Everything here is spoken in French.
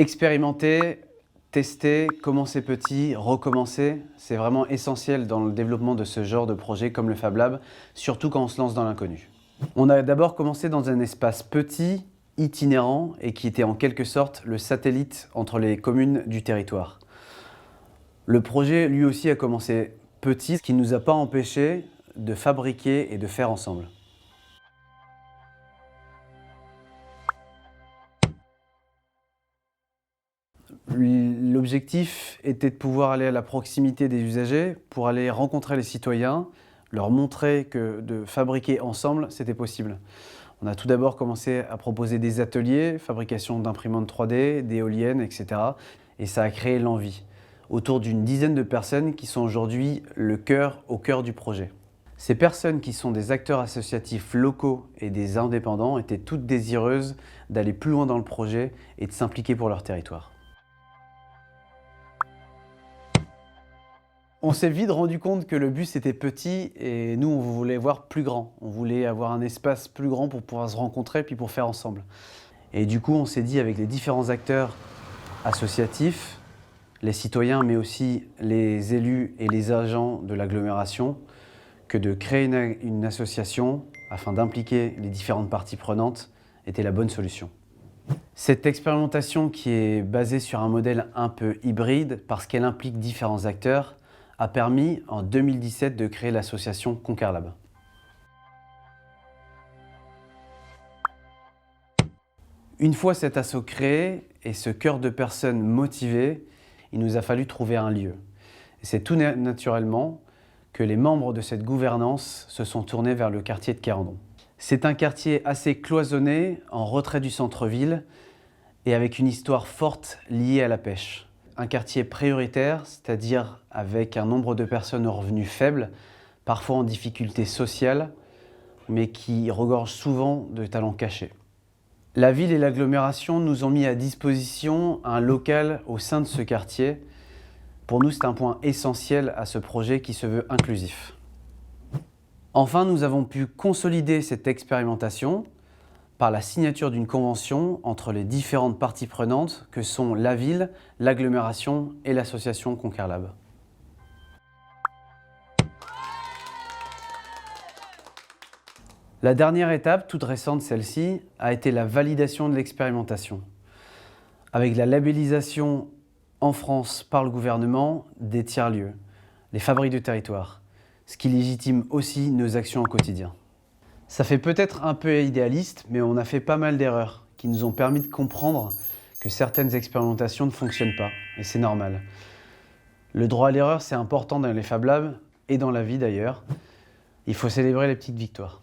Expérimenter, tester, commencer petit, recommencer, c'est vraiment essentiel dans le développement de ce genre de projet comme le Fab Lab, surtout quand on se lance dans l'inconnu. On a d'abord commencé dans un espace petit, itinérant et qui était en quelque sorte le satellite entre les communes du territoire. Le projet lui aussi a commencé petit, ce qui ne nous a pas empêché de fabriquer et de faire ensemble. L'objectif était de pouvoir aller à la proximité des usagers pour aller rencontrer les citoyens, leur montrer que de fabriquer ensemble, c'était possible. On a tout d'abord commencé à proposer des ateliers, fabrication d'imprimantes 3D, d'éoliennes, etc. Et ça a créé l'envie, autour d'une dizaine de personnes qui sont aujourd'hui au cœur du projet. Ces personnes qui sont des acteurs associatifs locaux et des indépendants étaient toutes désireuses d'aller plus loin dans le projet et de s'impliquer pour leur territoire. On s'est vite rendu compte que le bus était petit et nous, on voulait voir plus grand. On voulait avoir un espace plus grand pour pouvoir se rencontrer puis pour faire ensemble. Et du coup, on s'est dit avec les différents acteurs associatifs, les citoyens, mais aussi les élus et les agents de l'agglomération, que de créer une association afin d'impliquer les différentes parties prenantes était la bonne solution. Cette expérimentation qui est basée sur un modèle un peu hybride parce qu'elle implique différents acteurs a permis en 2017 de créer l'association Concarlab. Une fois cet asso créé et ce cœur de personnes motivées, il nous a fallu trouver un lieu. Et c'est tout naturellement que les membres de cette gouvernance se sont tournés vers le quartier de Quérandon. C'est un quartier assez cloisonné, en retrait du centre-ville et avec une histoire forte liée à la pêche. Un quartier prioritaire, c'est-à-dire avec un nombre de personnes aux revenus faibles, parfois en difficulté sociale, mais qui regorge souvent de talents cachés. La ville et l'agglomération nous ont mis à disposition un local au sein de ce quartier. Pour nous, c'est un point essentiel à ce projet qui se veut inclusif. Enfin, nous avons pu consolider cette expérimentation par la signature d'une convention entre les différentes parties prenantes que sont la ville, l'agglomération et l'association Concarlab. La dernière étape, toute récente celle-ci, a été la validation de l'expérimentation. Avec la labellisation en France par le gouvernement des tiers-lieux, les fabriques de territoire, ce qui légitime aussi nos actions au quotidien. Ça fait peut-être un peu idéaliste, mais on a fait pas mal d'erreurs qui nous ont permis de comprendre que certaines expérimentations ne fonctionnent pas, et c'est normal. Le droit à l'erreur, c'est important dans les Fab Labs et dans la vie d'ailleurs. Il faut célébrer les petites victoires.